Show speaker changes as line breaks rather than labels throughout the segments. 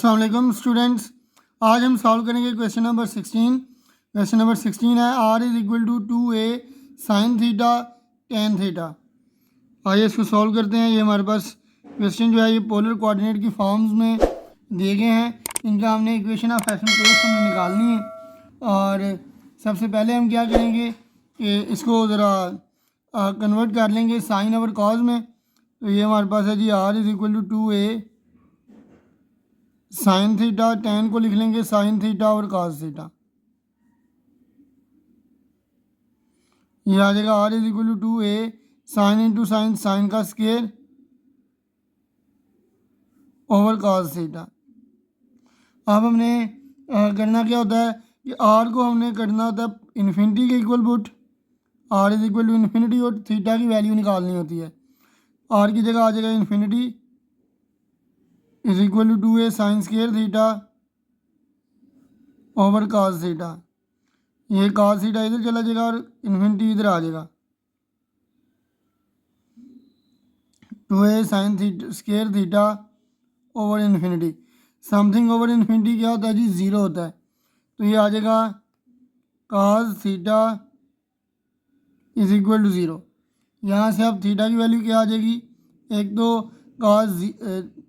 अस्सलाम वालेकुम स्टूडेंट्स। आज हम सॉल्व करेंगे क्वेश्चन नंबर 16। क्वेश्चन नंबर 16 है r is equal to 2a sine theta tan theta. आइए इसको सॉल्व करते हैं। ये हमारे पास क्वेश्चन जो है ये पोलर कोऑर्डिनेट की फॉर्म्स में दिए गए हैं। इनका हमने इक्वेशन ऑफ एसिम्पटोट्स हमें निकालनी है। और सबसे पहले हम क्या करेंगे कि इसको ज़रा कन्वर्ट कर लेंगे साइन ओवर कॉज में। तो ये हमारे पास है जी r is equal to 2a sine theta, tan को लिख लेंगे साइन थीटा और काज थीटा। ये आ जाएगा R is equal to 2a sine into sine, sine का स्केयर ओवर काज थीटा। अब हमने करना क्या होता है कि आर को हमने करना होता है इन्फिनिटी के equal put, R is equal to infinity, और थीटा की वैल्यू निकालनी होती है। आर की जगह आ जाएगा infinity is equal to 2a sine square theta over cos theta. ये काज थीटा इधर चला जाएगा और इन्फिनिटी इधर आ जाएगा। 2a sine theta square theta over infinity. Something over infinity क्या होता है जी? ज़ीरो होता है। तो ये आ जाएगा cos theta is equal to zero. यहाँ से अब थीटा की वैल्यू क्या आ जाएगी? एक तो काज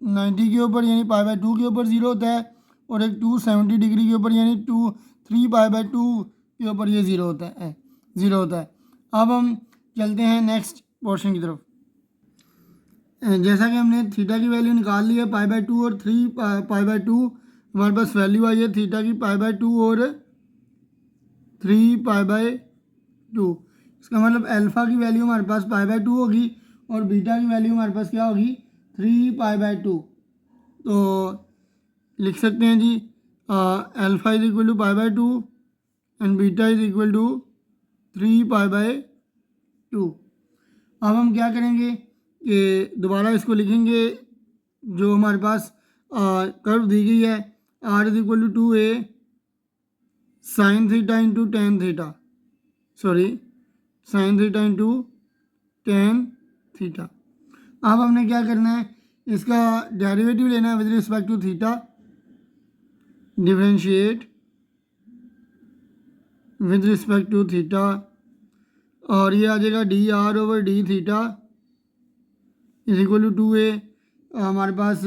90 के ऊपर यानी पाई बाई 2 के ऊपर ज़ीरो होता है, और एक 270 डिग्री के ऊपर यानी 3 पाई बाई 2 के ऊपर ये ज़ीरो होता है। अब हम चलते हैं नेक्स्ट पोर्शन की तरफ। जैसा कि हमने थीटा की वैल्यू निकाल ली है पाई बाई 2 और 3 पाई बाई 2, हमारे पास वैल्यू आई है थीटा की पाई बाई 2 और 3 पाई बाई 2। इसका मतलब अल्फ़ा की वैल्यू हमारे पास पाई बाई 2 होगी और बीटा की वैल्यू हमारे पास क्या होगी? 3 पाई बाई 2। तो लिख सकते हैं जी alpha is equal to pi by 2 and beta is equal to 3 pi by 2। अब हम क्या करेंगे कि दोबारा इसको लिखेंगे जो हमारे पास कर्व दी गई है, R is equal to 2a sine theta into tan theta, sine theta into tan theta. अब हमने क्या करना है, इसका डेरिवेटिव लेना है with respect to theta, differentiate with respect to theta, और ये आ जाएगा D R over D theta is equal to 2a। हमारे पास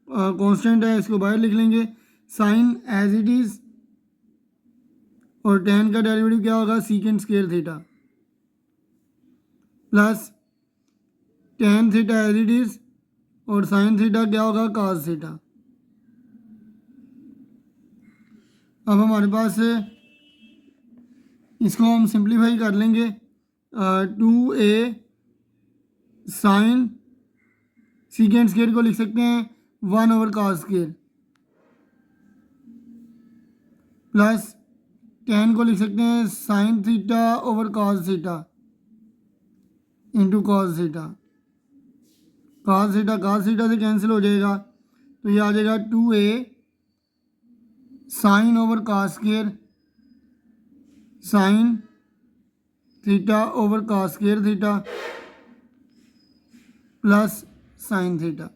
कांस्टेंट है, इसको बाहर लिख लेंगे। साइन एज इट इज़ और टेन का डेरिवेटिव क्या होगा? Second square theta plus tan theta as it is और साइन थीटा क्या होगा? Cos theta. अब हमारे पास इसको हम सिंप्लीफाई कर लेंगे। 2a साइन सीकेंड स्क्वायर को लिख सकते हैं 1 over cos square, plus tan को लिख सकते हैं sine theta over cos theta into cos theta. Cos theta से कैंसिल हो जाएगा, तो ये आ जाएगा 2a sine over cos square sine theta over cos square theta plus sine theta.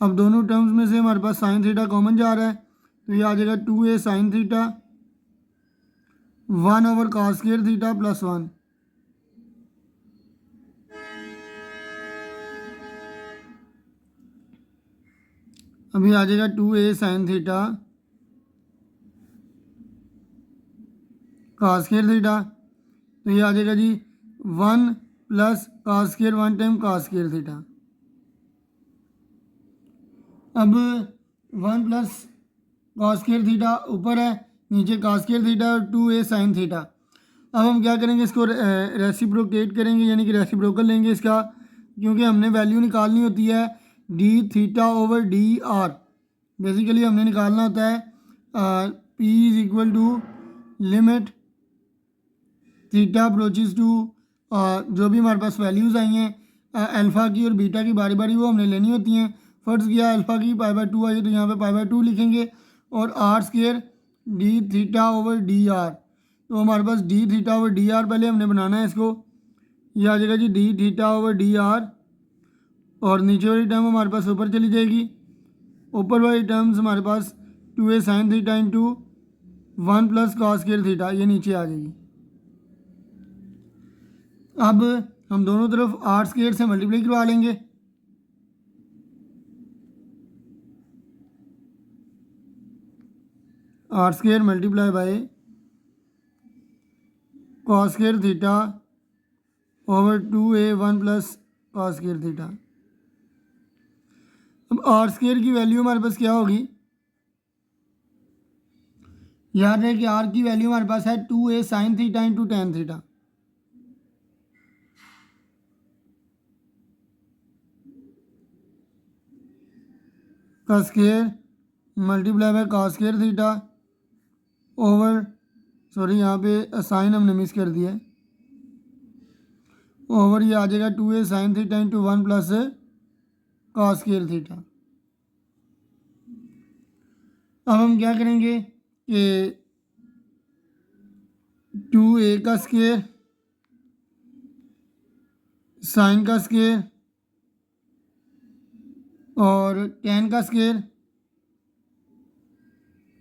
अब दोनों टर्म्स में से हमारे पास साइन थीटा कॉमन जा रहा है, तो ये आ जाएगा 2a sine theta 1 over cos square theta plus 1। अभी आ जाएगा 2a साइन थीटा काज स्क्वायर थीटा, तो ये आ जाएगा जी 1 प्लस काज स्क्वायर 1 टाइम काज स्क्वायर थीटा। अब 1 प्लस काज स्क्वायर थीटा ऊपर है, नीचे काज स्क्वायर थीटा और 2a साइन थीटा। अब हम क्या करेंगे, इसको रेसिप्रोकेट करेंगे यानी कि रेसिप्रोकल लेंगे इसका, क्योंकि हमने वैल्यू निकालनी होती है D theta over D R. Basically हमने निकालना होता है P is equal to limit theta approaches to, जो भी हमारे पास वैल्यूज़ आई हैं अल्फ़ा की और बीटा की बारी बारी वो हमने लेनी होती हैं। फर्ज किया अल्फ़ा की पाई बाई 2 आई, तो यहाँ पे पाई बाई 2 लिखेंगे और R square D theta over D R. तो हमारे पास D theta over D R पहले हमने बनाना है इसको। यह आ जाएगा जी D theta over D R, और नीचे वाली टर्म हमारे पास ऊपर चली जाएगी ऊपर वाली टर्म्स हमारे पास 2a sine theta into 1 plus cos square theta, ये नीचे आ जाएगी। अब हम दोनों तरफ आर स्क्वायर से मल्टीप्लाई करवा लेंगे। R square multiply by cos square theta over 2a 1 plus cos square theta. अब आर स्क्वायर की वैल्यू हमारे पास क्या होगी? याद है कि आर की वैल्यू हमारे पास है 2a sine theta into tan theta. का square multiply by cos square theta over, sorry यहाँ पे साइन हमने मिस कर दिया है, ओवर ये आ जाएगा 2a sine theta into 1 plus cos square theta. अब हम क्या करेंगे कि 2a का स्क्वायर साइन का स्क्वायर और टेन का square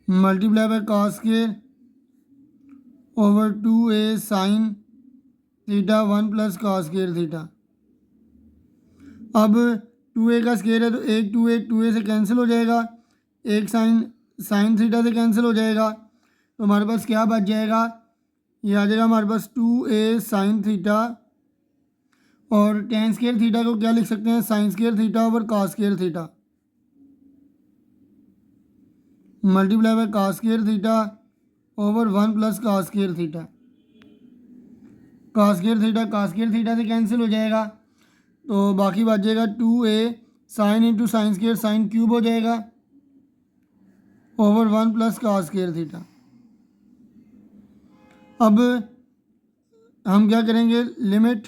multiply by cos square over 2a sine theta 1 plus cos square theta. अब 2a का स्क्वायर है तो एक 2a से कैंसिल हो जाएगा, एक साइन थीटा से कैंसिल हो जाएगा, तो हमारे पास क्या बच जाएगा? ये आ जाएगा हमारे पास 2a साइन थीटा और टेन स्क्वायर थीटा को क्या लिख सकते हैं? Sign square theta over cos square theta multiply by cos square theta over 1 plus cos square theta. Cos square theta से कैंसिल हो जाएगा, तो बाकी बच जाएगा 2a sine into sine square, sine cube हो जाएगा over 1 plus cos square theta. अब हम क्या करेंगे? लिमिट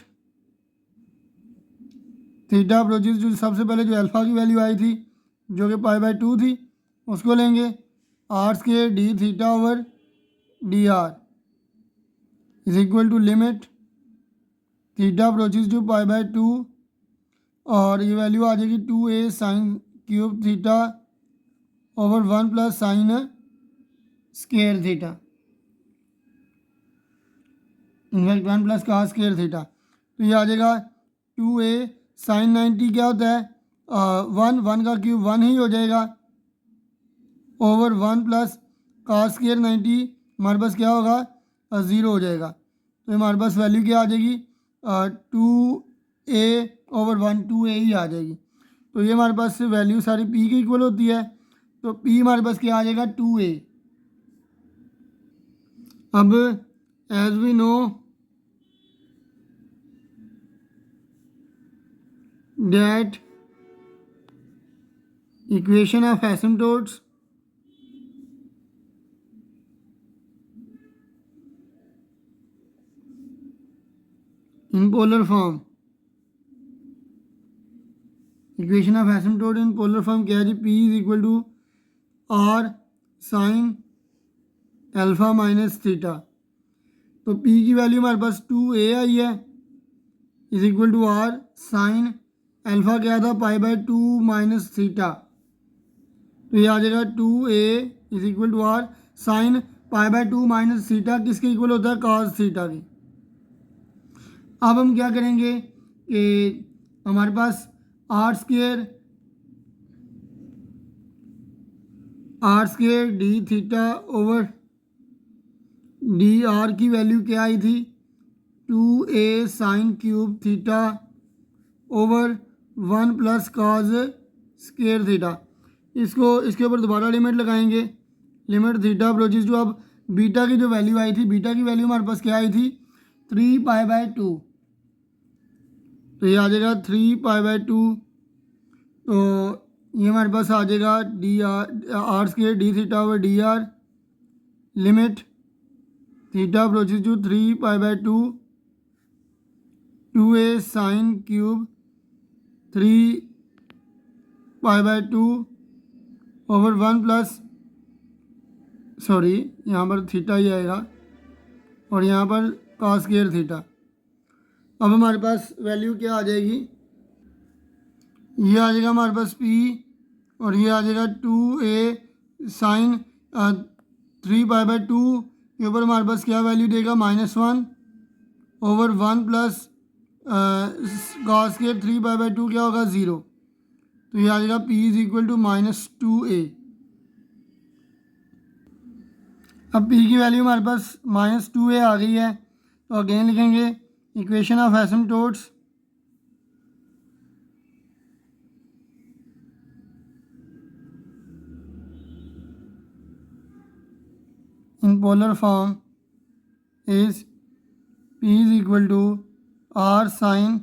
थीटा अप्रोचेस, जो सबसे पहले जो अल्फ़ा की वैल्यू आई थी जो कि π/2 थी, उसको लेंगे R square D theta over D R is equal to limit theta approaches to π/2 और ये वैल्यू आ जाएगी 2a sine cube theta over 1 plus sine square theta, in fact 1 plus cos square theta. तो ये आ जाएगा 2a साइन 90 क्या होता है? 1 का क्यूब 1 ही हो जाएगा ओवर 1 प्लस कॉस स्क्वायर 90 हमारे पास क्या होगा? 0 हो जाएगा। तो हमारे पास वैल्यू क्या आ जाएगी? 2a ओवर 1, 2a ही आ जाएगी। तो ये हमारे पास वैल्यू सारी p के इक्वल होती है, तो p हमारे पास क्या आ जाएगा? 2a। अब as we know that equation of asymptotes in polar form, equation of asymptote in polar form क्या है जी? p is equal to r sine alpha minus theta. तो p की वैल्यू हमारे पास 2a आई है is equal to r sine alpha क्या था? π/2 माइनस थीटा। तो ये आ जाएगा 2a is equal to r sine π/2 minus theta, किसके इक्वल होता है? cos थीटा की। अब हम क्या करेंगे कि हमारे पास R square D theta over D R की वैल्यू क्या आई थी? 2a sine cube theta over 1 plus cos square theta. इसके ऊपर दोबारा लिमिट लगाएंगे, लिमिट थीटा अप्रोचेस टू। अब बीटा की जो वैल्यू आई थी, बीटा की वैल्यू हमारे पास क्या आई थी? 3π/2। तो ये आ जाएगा 3π/2, तो ये हमारे पास आ जाएगा R square D theta over D R limit theta approaches to 3π/2 2a sine cube 3π/2 over 1 plus, sorry यहाँ पर थीटा ही आएगा और यहाँ पर कॉस स्क्वायर थीटा। अब हमारे पास वैल्यू क्या आ जाएगी? ये आ जाएगा हमारे पास p और ये आ जाएगा 2a साइन 3π/2 के ऊपर हमारे पास क्या वैल्यू देगा -1 ओवर 1 प्लस cos स्क्वायर 3π/2 क्या होगा 0। तो ये आ जाएगा p is equal to -2a। अब p की वैल्यू हमारे पास -2a आ गई है, तो अगेन लिखेंगे equation of asymptotes in polar form is p is equal to r sin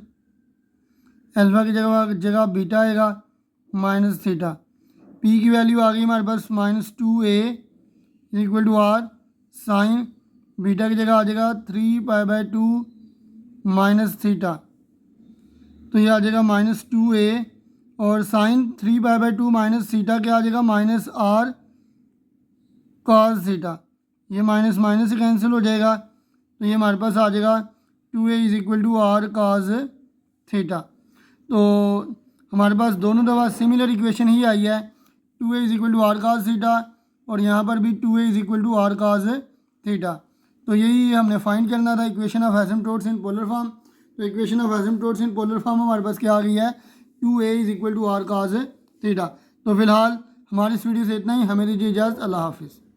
alpha की जगह बीटा आएगा माइनस थीटा। p की वैल्यू आ गई हमारे पास -2a is equal to r sine beta की जगह आ जाएगा 3π/2 माइनस थीटा। तो ये आ जाएगा -2a और साइन 3π/2 माइनस थीटा क्या आ जाएगा -r cos थीटा। ये माइनस माइनस से कैंसिल हो जाएगा, तो ये हमारे पास आ जाएगा 2a is equal to r cos theta. तो हमारे पास दोनों दफ़ा सिमिलर इक्वेशन ही आई है, 2a is equal to r cos theta और यहाँ पर भी 2a is equal to r cos theta. तो यही हमने फाइंड करना था equation of asymptotes in polar form. तो equation of asymptotes in polar form हमारे पास क्या आ गई है 2a is equal to r cos theta. तो फिलहाल हमारी इस वीडियो से इतना ही, हमें दीजिए इजाज़त, अल्लाह हाफिज़।